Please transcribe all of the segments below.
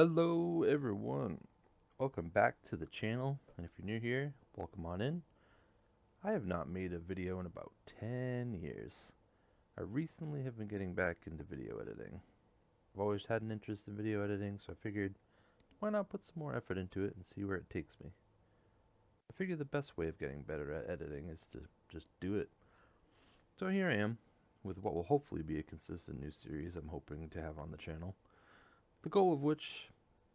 Hello everyone, welcome back to the channel, and if you're new here, welcome on in. I have not made a video in about 10 years. I recently have been getting back into video editing. I've always had an interest in video editing, so I figured why not put some more effort into it and see where it takes me. I figure the best way of getting better at editing is to just do it. So here I am, with what will hopefully be a consistent new series I'm hoping to have on the channel. The goal of which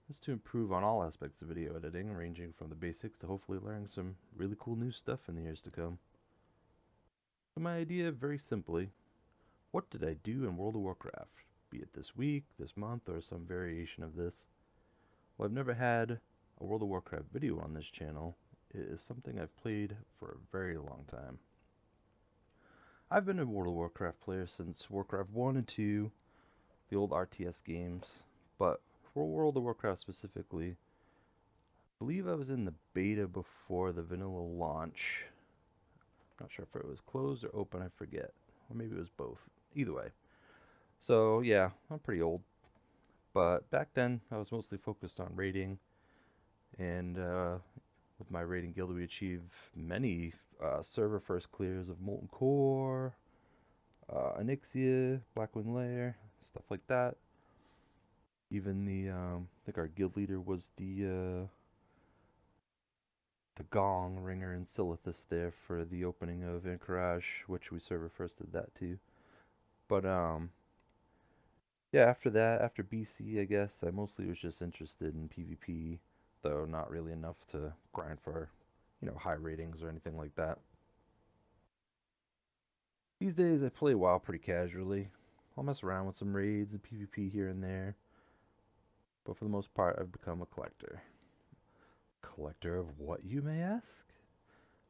is to improve on all aspects of video editing, ranging from the basics to hopefully learning some really cool new stuff in the years to come. So my idea, very simply, what did I do in World of Warcraft? Be it this week, this month, or some variation of this. Well, I've never had a World of Warcraft video on this channel. It is something I've played for a very long time. I've been a World of Warcraft player since Warcraft 1 and 2, the old RTS games, but for World of Warcraft specifically, believe I was in the beta before the vanilla launch. Not sure if it was closed or open, I forget. Or maybe it was both. Either way. So yeah, I'm pretty old. But back then, I was mostly focused on raiding. And with my raiding guild, we achieved many server first clears of Molten Core, Onyxia, Blackwing Lair, stuff like that. Even I think our guild leader was the gong ringer in Silithus there for the opening of Anchorage, which we server first did that too. But yeah, after that, after BC, I guess I mostly was just interested in PvP, though not really enough to grind for, high ratings or anything like that. These days I play WoW pretty casually. I'll mess around with some raids and PvP here and there, but for the most part I've become a collector. Collector of what, you may ask?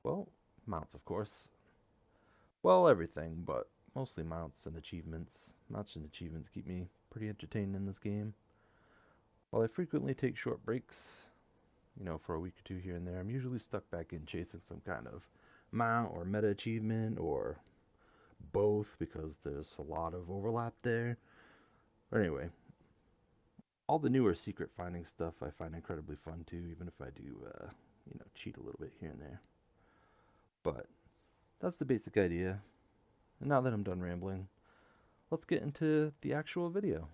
Well, mounts of course. Well, everything, but mostly mounts and achievements. Mounts and achievements keep me pretty entertained in this game. While I frequently take short breaks, for a week or two here and there, I'm usually stuck back in chasing some kind of mount or meta achievement or both because there's a lot of overlap there. But anyway, all the newer secret finding stuff I find incredibly fun too, even if I do, cheat a little bit here and there. But that's the basic idea. And now that I'm done rambling, let's get into the actual video.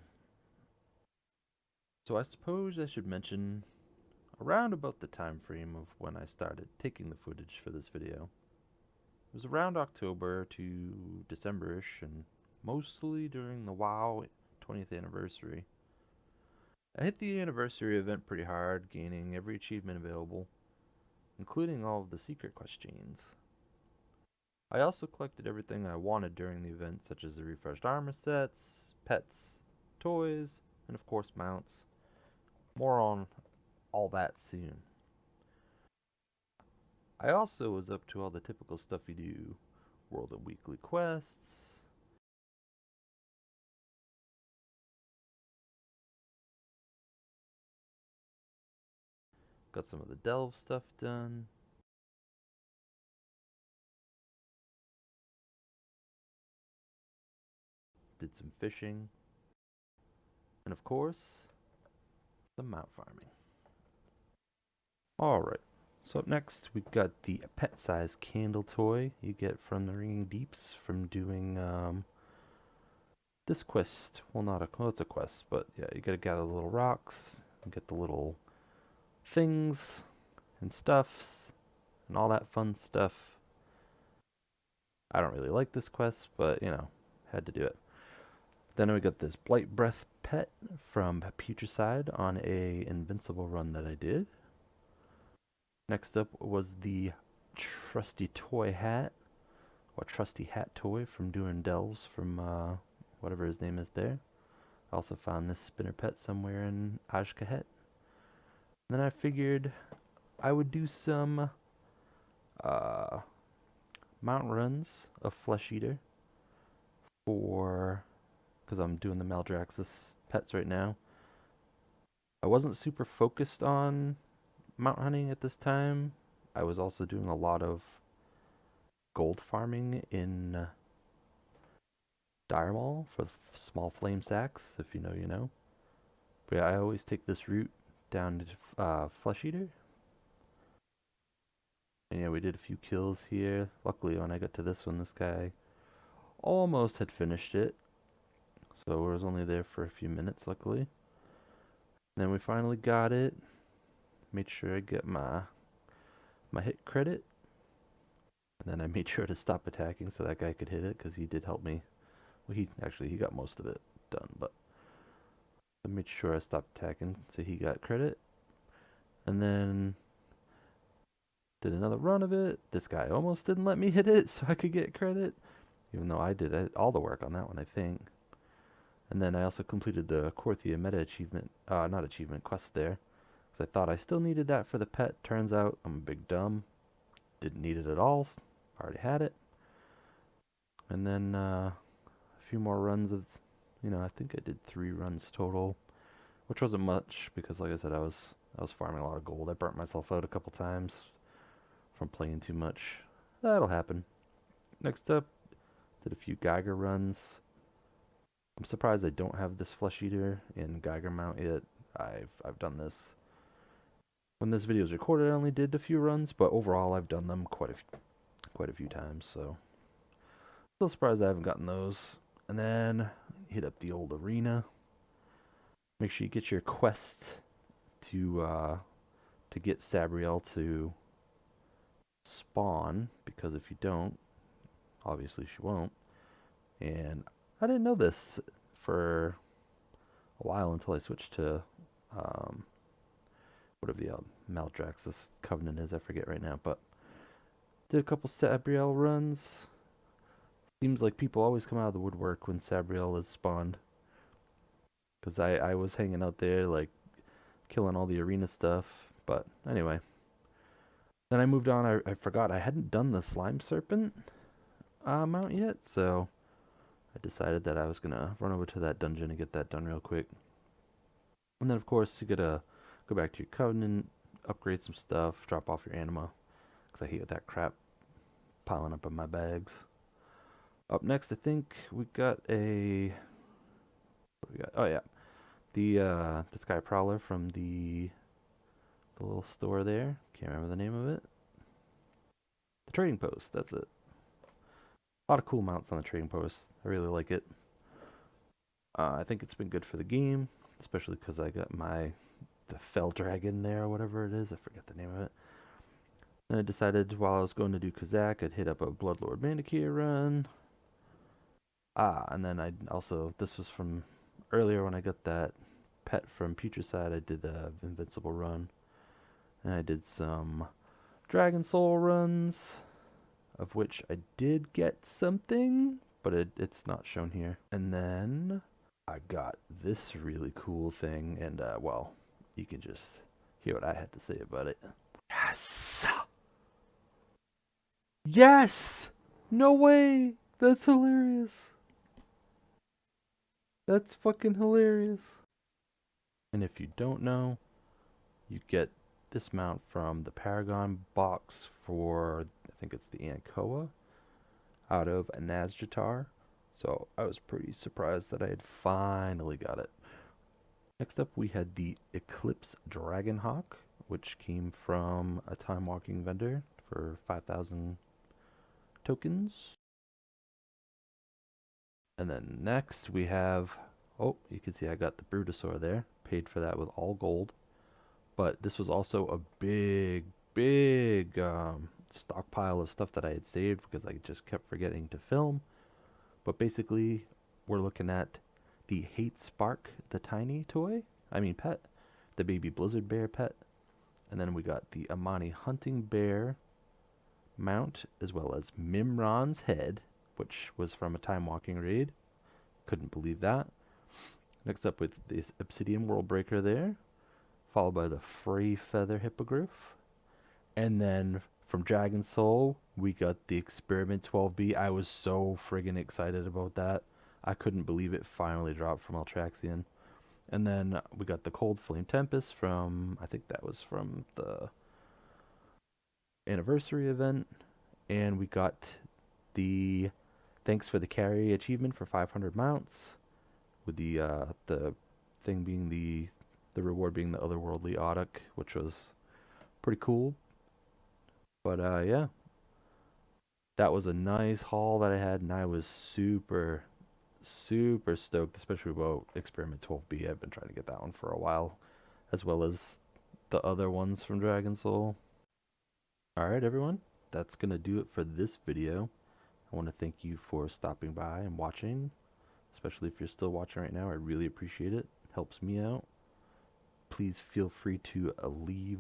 So I suppose I should mention around about the time frame of when I started taking the footage for this video. It was around October to December-ish, and mostly during the WoW 20th anniversary. I hit the anniversary event pretty hard, gaining every achievement available, including all of the secret quest chains. I also collected everything I wanted during the event, such as the refreshed armor sets, pets, toys, and of course mounts. More on all that soon. I also was up to all the typical stuff you do, world and weekly quests, got some of the delve stuff done, did some fishing, and of course, some mount farming. Alright, so up next we've got the pet-sized candle toy you get from the Ringing Deeps from doing this quest. Well, not a, well, it's a quest, but yeah, you gotta gather the little rocks and get the little things and stuffs and all that fun stuff. I don't really like this quest, but had to do it. Then we got this Blight Breath pet from Putricide on a Invincible run that I did. Next up was the Trusty Toy Hat, or Trusty Hat Toy from doing delves from whatever his name is there. I also found this spinner pet somewhere in Ashkahet. Then I figured I would do some uh, mount runs of Flesh Eater for, because I'm doing the Maldraxxus pets right now. I wasn't super focused on mount hunting at this time. I was also doing a lot of gold farming in Dire Mall for the small flame sacks, if you know, you know. But yeah, I always take this route down to Flesh Eater. And yeah, we did a few kills here. Luckily, when I got to this one, this guy almost had finished it. So I was only there for a few minutes, luckily. And then we finally got it. Made sure I get my hit credit. And then I made sure to stop attacking so that guy could hit it, because he did help me. Well, he got most of it done, but I made sure I stopped attacking so he got credit. And then did another run of it. This guy almost didn't let me hit it so I could get credit, even though I did all the work on that one, I think. And then I also completed the Korthia meta achievement, not achievement, quest there. Because I thought I still needed that for the pet. Turns out I'm a big dumb. Didn't need it at all. Already had it. And then a few more runs of, I think I did 3 runs total, which wasn't much because, like I said, I was farming a lot of gold. I burnt myself out a couple times from playing too much. That'll happen. Next up, did a few Geiger runs. I'm surprised I don't have this Flesh Eater in Geiger mount yet. I've done this. When this video is recorded, I only did a few runs, but overall I've done them quite a few times, so still surprised I haven't gotten those. And then hit up the old arena. Make sure you get your quest to get Sabriel to spawn, because if you don't, obviously she won't. And I didn't know this for a while until I switched to whatever the Maldraxxus Covenant is, I forget right now, but did a couple Sabriel runs. Seems like people always come out of the woodwork when Sabriel is spawned. Because I was hanging out there, like, killing all the arena stuff. But anyway. Then I moved on. I forgot I hadn't done the Slime Serpent mount yet, so I decided that I was going to run over to that dungeon and get that done real quick. And then, of course, you gotta go back to your Covenant, upgrade some stuff, drop off your anima, because I hate that crap piling up in my bags. Up next, I think we got a... What do we got? Oh, yeah. The Sky Prowler from the little store there. Can't remember the name of it. The Trading Post, that's it. A lot of cool mounts on the Trading Post. I really like it. I think it's been good for the game, especially because I got the Fell Dragon there, or whatever it is. I forget the name of it. Then I decided while I was going to do Kazakh, I'd hit up a Bloodlord Mandakir run. And then this was from earlier when I got that pet from Putricide. I did the Invincible run. And I did some Dragon Soul runs, of which I did get something, but it's not shown here. And then I got this really cool thing, and well, you can just hear what I had to say about it. Yes! Yes! No way! That's hilarious! That's fucking hilarious. And if you don't know, you get this mount from the Paragon box for, I think it's the Ankoa, out of Nazjatar. So I was pretty surprised that I had finally got it. Next up we had the Eclipse Dragonhawk, which came from a time walking vendor for 5,000 tokens. And then next we have, oh, you can see I got the Brutosaur there. Paid for that with all gold. But this was also a big stockpile of stuff that I had saved because I just kept forgetting to film. But basically, we're looking at the Hate Spark, the tiny pet, the baby Blizzard Bear pet. And then we got the Amani Hunting Bear mount, as well as Mimron's head, which was from a time walking raid. Couldn't believe that. Next up with this Obsidian Worldbreaker there, followed by the Frey Feather Hippogriff. And then from Dragon Soul, we got the Experiment 12B. I was so friggin' excited about that. I couldn't believe it finally dropped from Altraxian. And then we got the Cold Flame Tempest from, I think that was from the anniversary event. And we got the Thanks for the Carry achievement for 500 mounts, with the thing being the The reward being the otherworldly Audic, which was pretty cool. But yeah, that was a nice haul that I had, and I was super, super stoked, especially about Experiment 12B. I've been trying to get that one for a while, as well as the other ones from Dragon Soul. Alright, everyone, that's going to do it for this video. I want to thank you for stopping by and watching, especially if you're still watching right now. I really appreciate it. It helps me out. Please feel free to leave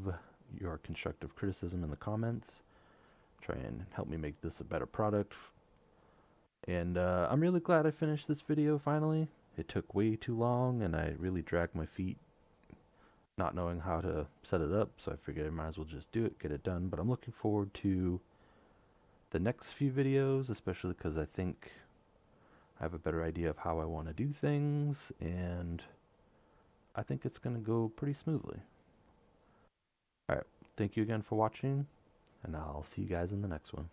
your constructive criticism in the comments. Try and help me make this a better product. And I'm really glad I finished this video finally. It took way too long and I really dragged my feet not knowing how to set it up, so I figured I might as well just do it, get it done. But I'm looking forward to the next few videos, especially because I think I have a better idea of how I want to do things, and I think it's going to go pretty smoothly. Alright, thank you again for watching, and I'll see you guys in the next one.